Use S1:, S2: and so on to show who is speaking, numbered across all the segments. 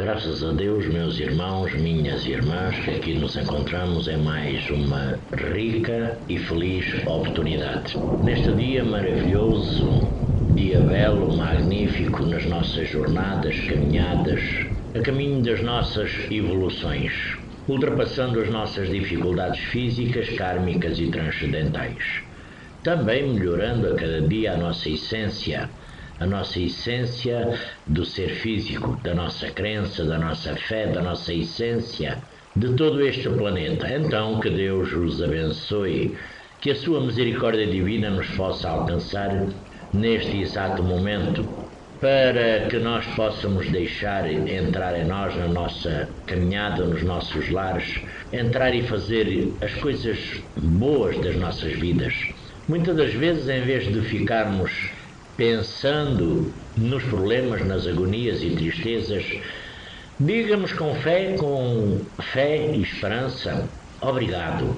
S1: Graças a Deus, meus irmãos, minhas irmãs, que aqui nos encontramos em mais uma rica e feliz oportunidade. Neste dia maravilhoso, dia belo, magnífico, nas nossas jornadas, caminhadas, a caminho das nossas evoluções, ultrapassando as nossas dificuldades físicas, kármicas e transcendentais. Também melhorando a cada dia a nossa essência do ser físico, da nossa crença, da nossa fé, da nossa essência, de todo este planeta. Então, que Deus os abençoe, que a sua misericórdia divina nos possa alcançar neste exato momento, para que nós possamos deixar entrar em nós, na nossa caminhada, nos nossos lares, entrar e fazer as coisas boas das nossas vidas. Muitas das vezes, em vez de ficarmos pensando nos problemas, nas agonias e tristezas, digamos com fé e esperança: obrigado,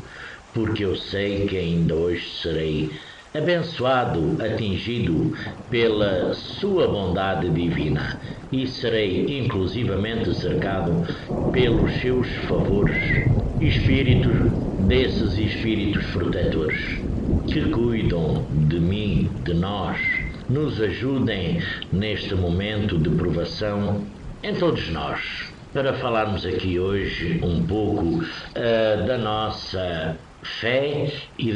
S1: porque eu sei que ainda hoje serei abençoado, atingido pela sua bondade divina, e serei inclusivamente cercado pelos seus favores, desses espíritos protetores, que cuidam de mim, de nós, nos ajudem neste momento de provação em todos nós. Para falarmos aqui hoje um pouco da nossa fé e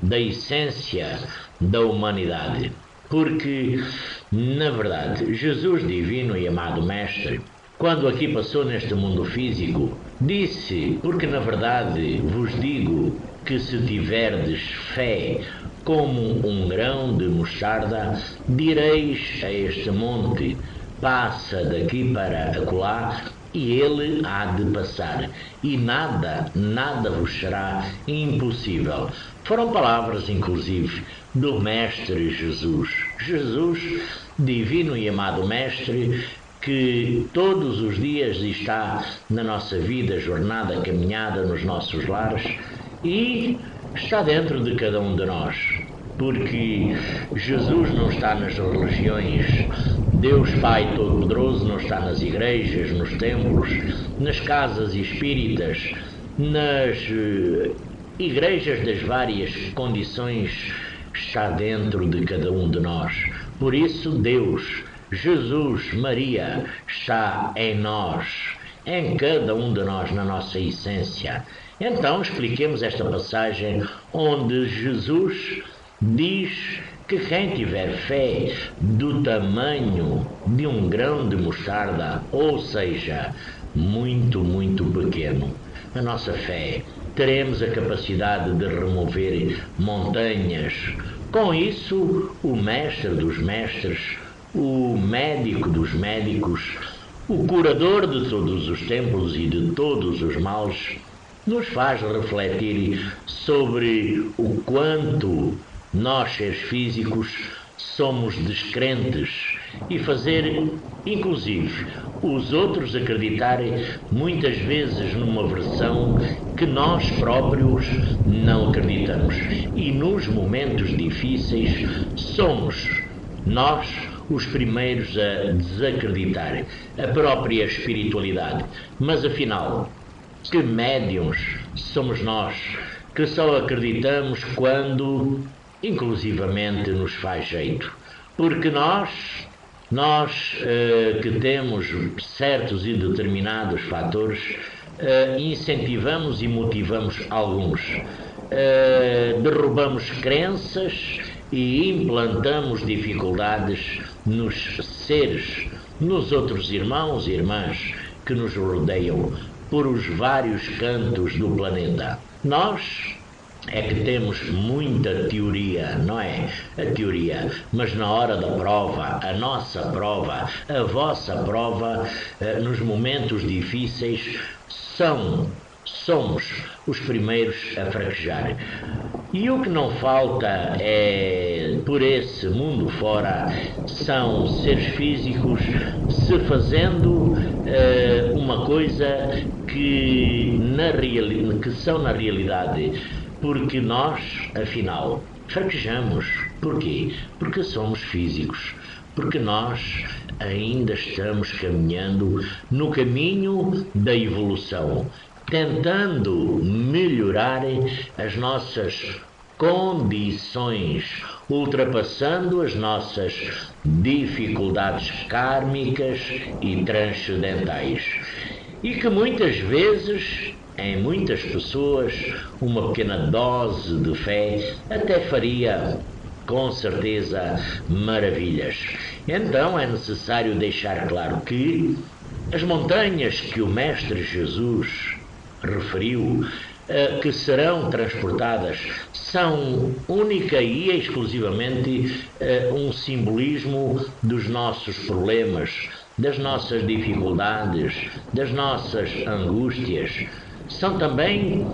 S1: da essência da humanidade. Porque, na verdade, Jesus divino e amado Mestre, quando aqui passou neste mundo físico, disse: porque na verdade vos digo que se tiverdes fé como um grão de mostarda, direis a este monte: passa daqui para acolá, e ele há de passar, e nada vos será impossível. Foram palavras, inclusive, do Mestre Jesus. Jesus, divino e amado Mestre, que todos os dias está na nossa vida, jornada, caminhada, nos nossos lares, e está dentro de cada um de nós. Porque Jesus não está nas religiões, Deus Pai Todo-Poderoso não está nas igrejas, nos templos, nas casas espíritas, nas igrejas das várias condições, está dentro de cada um de nós. Por isso Deus, Jesus, Maria, está em nós, em cada um de nós, na nossa essência. Então expliquemos esta passagem onde Jesus diz que quem tiver fé do tamanho de um grão de mostarda, ou seja, muito, muito pequeno, a nossa fé, teremos a capacidade de remover montanhas. Com isso, o Mestre dos Mestres, o médico dos médicos, o curador de todos os templos e de todos os males, nos faz refletir sobre o quanto nós, seres físicos, somos descrentes, e fazer, inclusive, os outros acreditarem muitas vezes numa versão que nós próprios não acreditamos. E nos momentos difíceis somos nós os primeiros a desacreditar a própria espiritualidade. Mas afinal, que médiuns somos nós, que só acreditamos quando inclusivamente nos faz jeito? Porque nós que temos certos e determinados fatores, incentivamos e motivamos alguns, derrubamos crenças e implantamos dificuldades nos seres, nos outros irmãos e irmãs que nos rodeiam por os vários cantos do planeta. Nós é que temos muita teoria, não é? A teoria, mas na hora da prova, a nossa prova, a vossa prova, nos momentos difíceis, somos os primeiros a fraquejar. E o que não falta por esse mundo fora, são seres físicos se fazendo uma coisa que são na realidade, porque nós, afinal, fraquejamos. Porquê? Porque somos físicos, porque nós ainda estamos caminhando no caminho da evolução, tentando melhorar as nossas condições, ultrapassando as nossas dificuldades kármicas e transcendentais. E que muitas vezes, em muitas pessoas, uma pequena dose de fé até faria, com certeza, maravilhas. Então é necessário deixar claro que as montanhas que o Mestre Jesus referiu, que serão transportadas, são única e exclusivamente um simbolismo dos nossos problemas, das nossas dificuldades, das nossas angústias. São também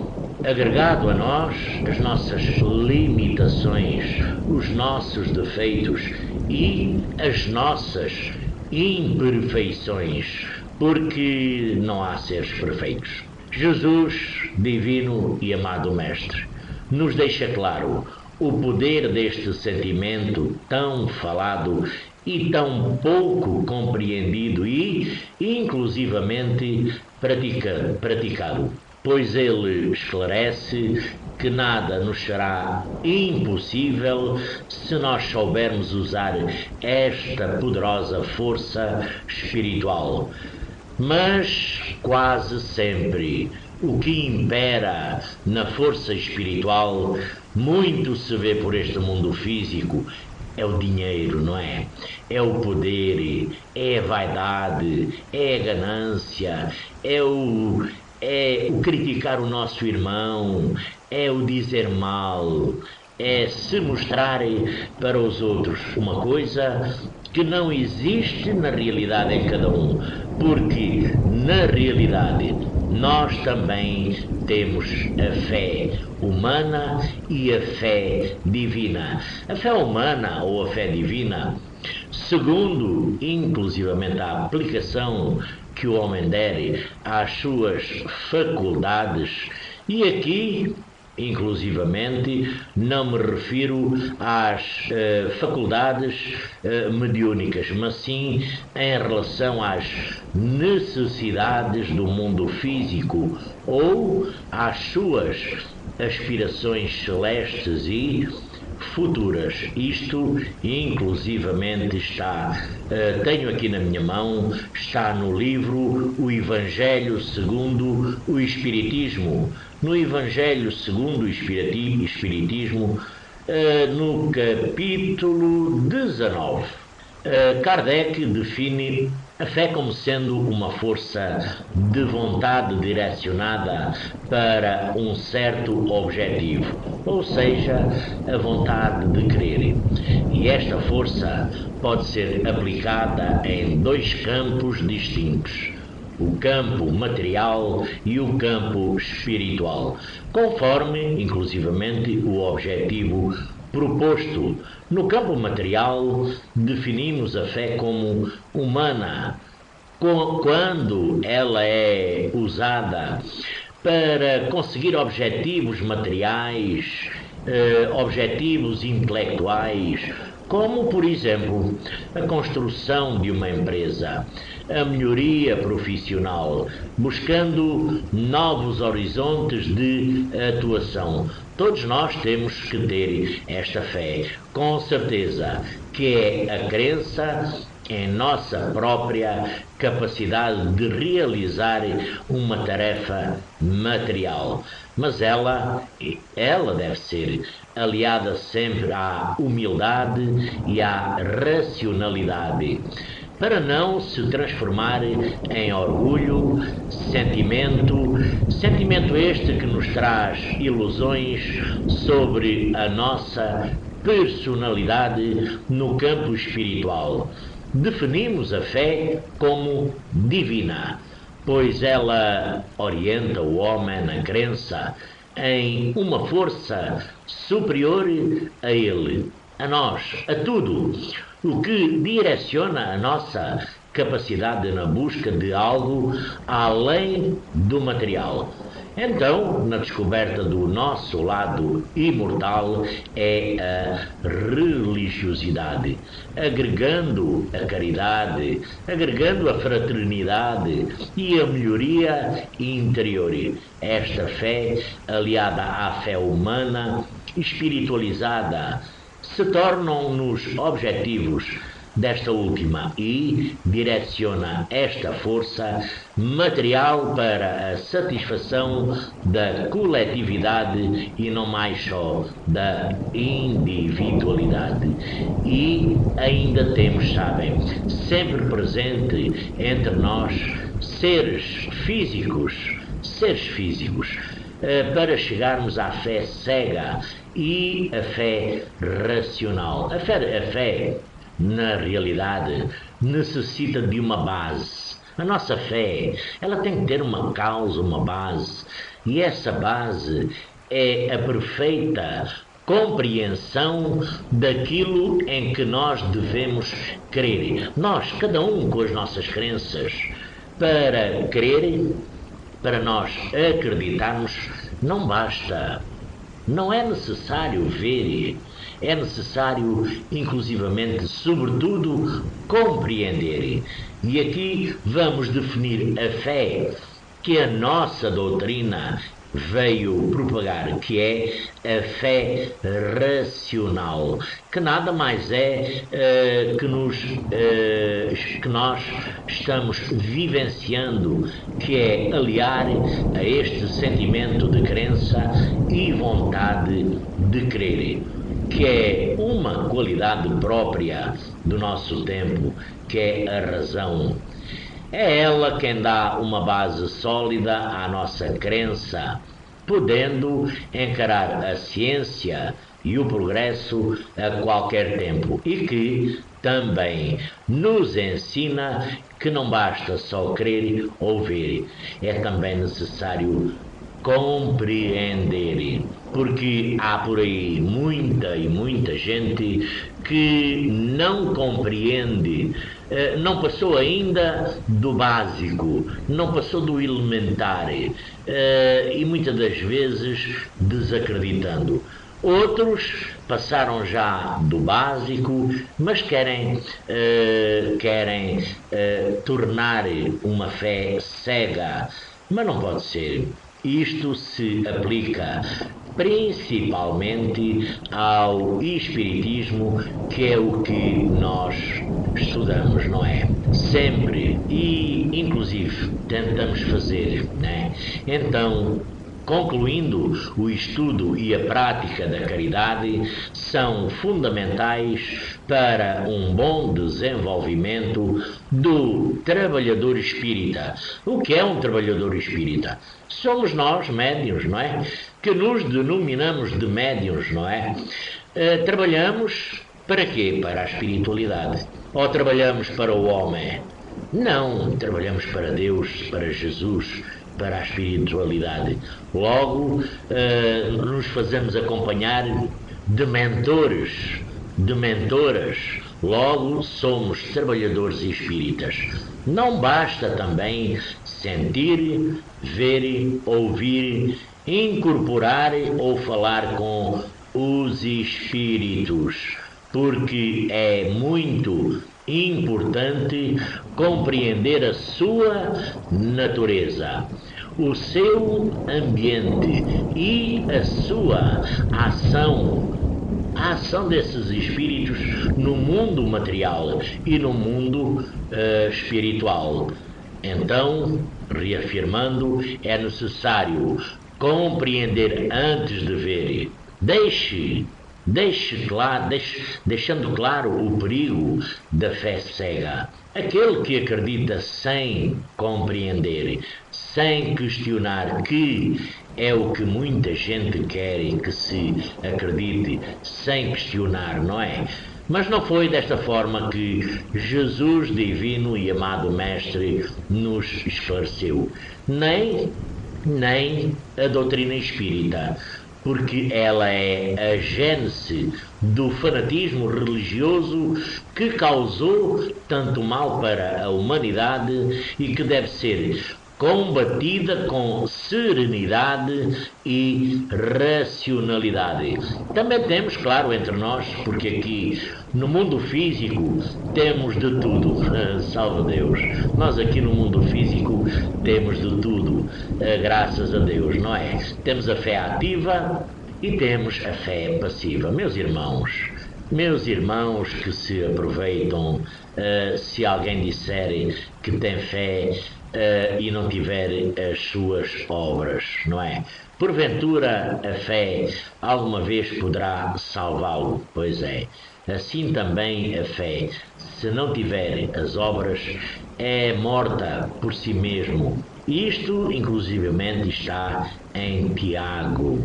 S1: agregado a nós as nossas limitações, os nossos defeitos e as nossas imperfeições, porque não há seres perfeitos. Jesus, divino e amado Mestre, nos deixa claro o poder deste sentimento tão falado e tão pouco compreendido e, inclusivamente, praticado, pois ele esclarece que nada nos será impossível se nós soubermos usar esta poderosa força espiritual. Mas quase sempre o que impera na força espiritual, muito se vê por este mundo físico, é o dinheiro, não é? É o poder, é a vaidade, é a ganância, é o criticar o nosso irmão, é o dizer mal, é se mostrar para os outros uma coisa que não existe na realidade em cada um, porque na realidade nós também temos a fé humana e a fé divina. A fé humana ou a fé divina, segundo inclusivamente a aplicação que o homem der às suas faculdades, e aqui inclusivamente não me refiro às faculdades mediúnicas, mas sim em relação às necessidades do mundo físico ou às suas aspirações celestes e futuras. Isto inclusivamente está, tenho aqui na minha mão, está no livro O Evangelho segundo o Espiritismo. No Evangelho segundo o Espiritismo, no capítulo 19, Kardec define a fé como sendo uma força de vontade direcionada para um certo objetivo, ou seja, a vontade de crer. E esta força pode ser aplicada em dois campos distintos: o campo material e o campo espiritual, conforme, inclusivamente, o objetivo proposto. No campo material, definimos a fé como humana, quando ela é usada para conseguir objetivos materiais, objetivos intelectuais, como, por exemplo, a construção de uma empresa, a melhoria profissional, buscando novos horizontes de atuação. Todos nós temos que ter esta fé, com certeza, que é a crença em nossa própria capacidade de realizar uma tarefa material. Mas ela deve ser aliada sempre à humildade e à racionalidade, para não se transformar em orgulho, sentimento este que nos traz ilusões sobre a nossa personalidade no campo espiritual. Definimos a fé como divina, pois ela orienta o homem na crença em uma força superior a ele, a nós, a tudo, o que direciona a nossa capacidade na busca de algo além do material. Então, na descoberta do nosso lado imortal, é a religiosidade, agregando a caridade, agregando a fraternidade e a melhoria interior. Esta fé, aliada à fé humana, espiritualizada, se tornam-nos objetivos desta última e direciona esta força material para a satisfação da coletividade e não mais só da individualidade. E ainda temos, sabem, sempre presente entre nós seres físicos, para chegarmos à fé cega e à fé racional. A fé na realidade, necessita de uma base. A nossa fé, ela tem que ter uma causa, uma base. E essa base é a perfeita compreensão daquilo em que nós devemos crer. Nós, cada um com as nossas crenças, para crer, para nós acreditarmos, não basta. Não é necessário ver, é necessário, inclusivamente, sobretudo, compreender. E aqui vamos definir a fé que a nossa doutrina veio propagar, que é a fé racional, que nada mais é que nós estamos vivenciando, que é aliar a este sentimento de crença e vontade de crer, que é uma qualidade própria do nosso tempo, que é a razão. É ela quem dá uma base sólida à nossa crença, podendo encarar a ciência e o progresso a qualquer tempo, e que também nos ensina que não basta só crer ou ver, é também necessário compreender, porque há por aí muita gente que não compreende, não passou ainda do básico, não passou do elementar, e muitas das vezes desacreditando. Outros passaram já do básico, mas querem tornar uma fé cega, mas não pode ser. Isto se aplica principalmente ao espiritismo, que é o que nós estudamos, não é? Sempre, e inclusive tentamos fazer, né? Então, concluindo, o estudo e a prática da caridade são fundamentais para um bom desenvolvimento do trabalhador espírita. O que é um trabalhador espírita? Somos nós, médiuns, não é? Que nos denominamos de médiuns, não é? Trabalhamos para quê? Para a espiritualidade. Ou trabalhamos para o homem? Não, trabalhamos para Deus, para Jesus, para a espiritualidade. Logo, nos fazemos acompanhar de mentores, de mentoras. Logo, somos trabalhadores espíritas. Não basta também sentir, ver, ouvir, incorporar ou falar com os espíritos, porque é muito importante compreender a sua natureza, o seu ambiente e a sua ação. A ação desses espíritos no mundo material e no mundo espiritual. Então, reafirmando, é necessário compreender antes de ver. Deixando claro o perigo da fé cega. Aquele que acredita sem compreender, sem questionar, que é o que muita gente quer, que se acredite sem questionar, não é? Mas não foi desta forma que Jesus, divino e amado Mestre, nos esclareceu, nem a doutrina espírita, porque ela é a gênese do fanatismo religioso que causou tanto mal para a humanidade e que deve ser combatida com serenidade e racionalidade. Também temos, claro, entre nós, porque aqui no mundo físico temos de tudo, salve Deus, nós aqui no mundo físico temos de tudo, graças a Deus, não é? Temos a fé ativa e temos a fé passiva. Meus irmãos que se aproveitam, se alguém disser que tem fé e não tiver as suas obras, não é? Porventura a fé alguma vez poderá salvá-lo? Pois é. Assim também a fé, se não tiver as obras, é morta por si mesmo. Isto, inclusivamente, está em Tiago.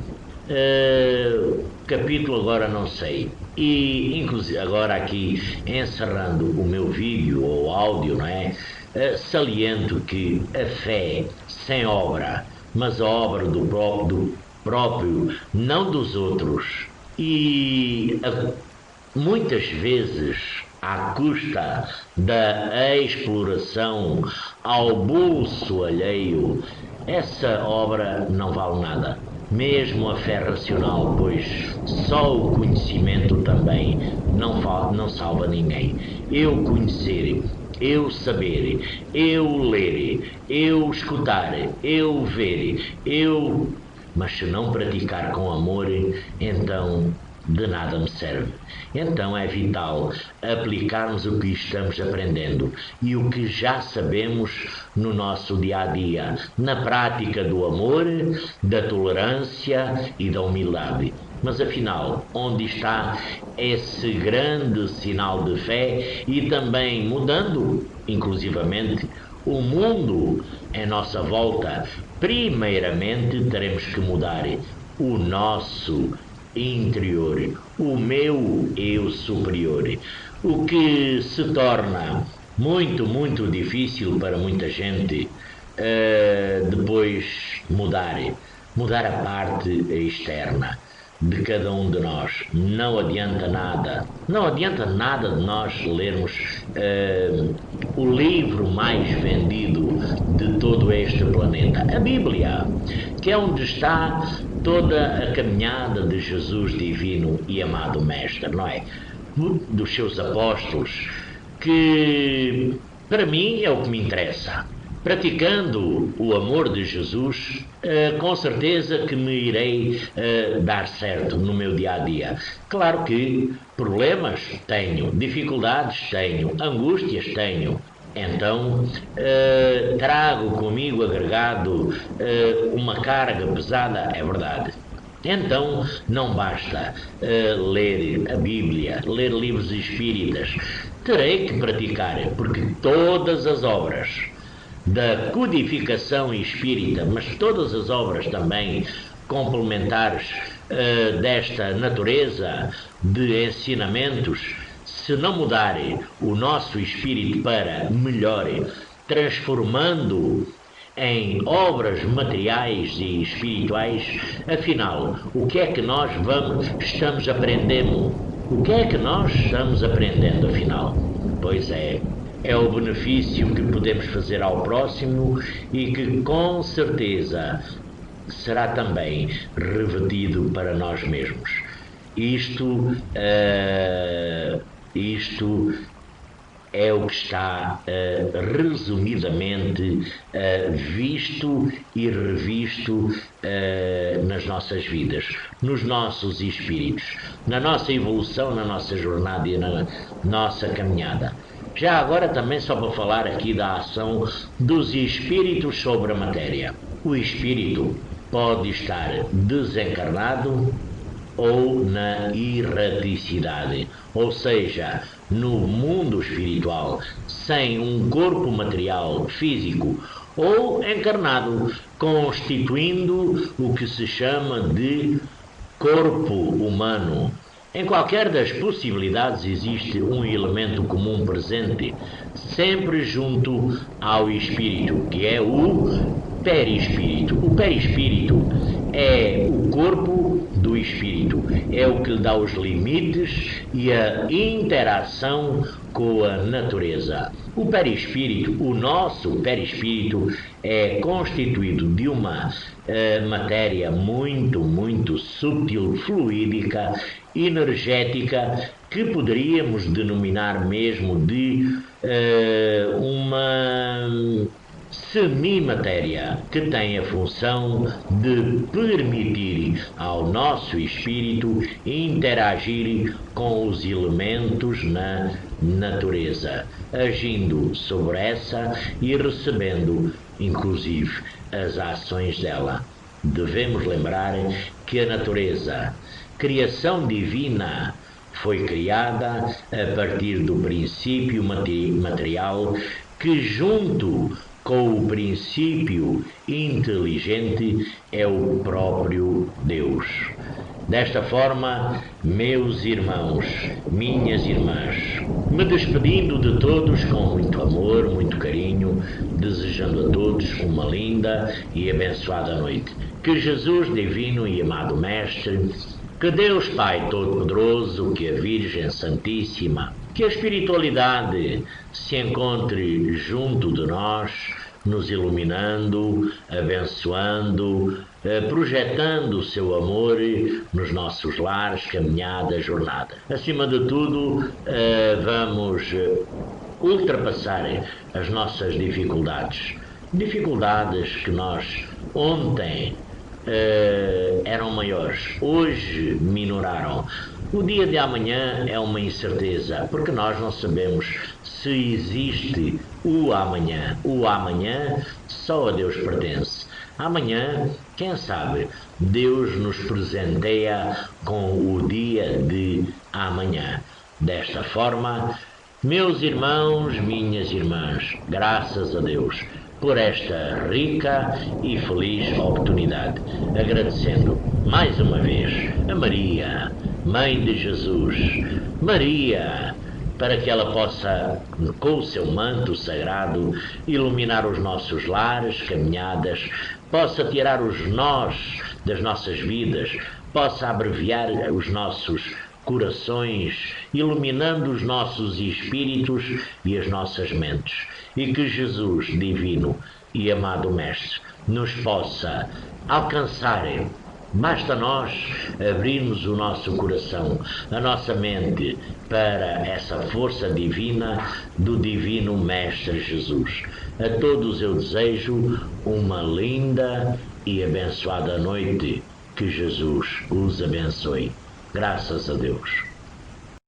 S1: Capítulo agora não sei. E inclusive agora aqui encerrando o meu vídeo ou áudio, não é? Saliento que a fé sem obra, mas a obra do próprio, não dos outros, e muitas vezes à custa da exploração ao bolso alheio, essa obra não vale nada. Mesmo a fé racional, pois só o conhecimento também não salva ninguém. Eu conhecer, eu saber, eu ler, eu escutar, eu ver, mas se não praticar com amor, então de nada me serve. Então é vital aplicarmos o que estamos aprendendo e o que já sabemos no nosso dia a dia, na prática do amor, da tolerância e da humildade. Mas afinal, onde está esse grande sinal de fé e também mudando, inclusivamente, o mundo em nossa volta? Primeiramente teremos que mudar o nosso interior, o meu eu superior, o que se torna muito, muito difícil para muita gente depois mudar a parte externa de cada um de nós. Não adianta nada de nós lermos o livro mais vendido de todo este planeta, a Bíblia, que é onde está toda a caminhada de Jesus divino e amado Mestre, não é? Dos seus apóstolos, que para mim é o que me interessa. Praticando o amor de Jesus, com certeza que me irei dar certo no meu dia a dia. Claro que problemas tenho, dificuldades tenho, angústias tenho. Então trago comigo agregado uma carga pesada, é verdade. Então não basta ler a Bíblia, ler livros espíritas. Terei que praticar, porque todas as obras da codificação espírita, mas todas as obras também complementares desta natureza de ensinamentos, se não mudarem o nosso espírito para melhor, transformando em obras materiais e espirituais, afinal, o que é que nós estamos aprendendo? O que é que nós estamos aprendendo, afinal? Pois é o benefício que podemos fazer ao próximo e que com certeza será também revetido para nós mesmos. Isto é o que está resumidamente visto e revisto nas nossas vidas, nos nossos espíritos, na nossa evolução, na nossa jornada e na nossa caminhada. Já agora também só para falar aqui da ação dos espíritos sobre a matéria. O espírito pode estar desencarnado ou na erraticidade, ou seja, no mundo espiritual, sem um corpo material físico, ou encarnado, constituindo o que se chama de corpo humano. Em qualquer das possibilidades existe um elemento comum presente, sempre junto ao espírito, que é o perispírito. O perispírito é o corpo do espírito, é o que lhe dá os limites e a interação com a natureza. O perispírito, o nosso perispírito, é constituído de uma matéria muito sutil, fluídica, energética, que poderíamos denominar mesmo de uma semimatéria, que tem a função de permitir ao nosso espírito interagir com os elementos na natureza, agindo sobre essa e recebendo, inclusive, as ações dela. Devemos lembrar que a natureza, criação divina, foi criada a partir do princípio material que, junto com o princípio inteligente, é o próprio Deus. Desta forma, meus irmãos, minhas irmãs, me despedindo de todos com muito amor, muito carinho, desejando a todos uma linda e abençoada noite. Que Jesus divino e amado Mestre, que Deus Pai Todo-Poderoso, que a Virgem Santíssima, que a espiritualidade se encontre junto de nós, nos iluminando, abençoando, projetando o seu amor nos nossos lares, caminhada, jornada. Acima de tudo, vamos ultrapassar as nossas dificuldades. Dificuldades que nós ontem eram maiores, hoje minoraram. O dia de amanhã é uma incerteza, porque nós não sabemos se existe o amanhã. O amanhã só a Deus pertence. Amanhã, quem sabe, Deus nos presenteia com o dia de amanhã. Desta forma, meus irmãos, minhas irmãs, graças a Deus por esta rica e feliz oportunidade, agradecendo mais uma vez a Maria, Mãe de Jesus, Maria, para que ela possa, com o seu manto sagrado, iluminar os nossos lares, caminhadas, possa tirar os nós das nossas vidas, possa abreviar os nossos corações, iluminando os nossos espíritos e as nossas mentes, e que Jesus divino e amado Mestre nos possa alcançar. Basta nós abrirmos o nosso coração, a nossa mente, para essa força divina do Divino Mestre Jesus. A todos eu desejo uma linda e abençoada noite. Que Jesus os abençoe. Graças a Deus.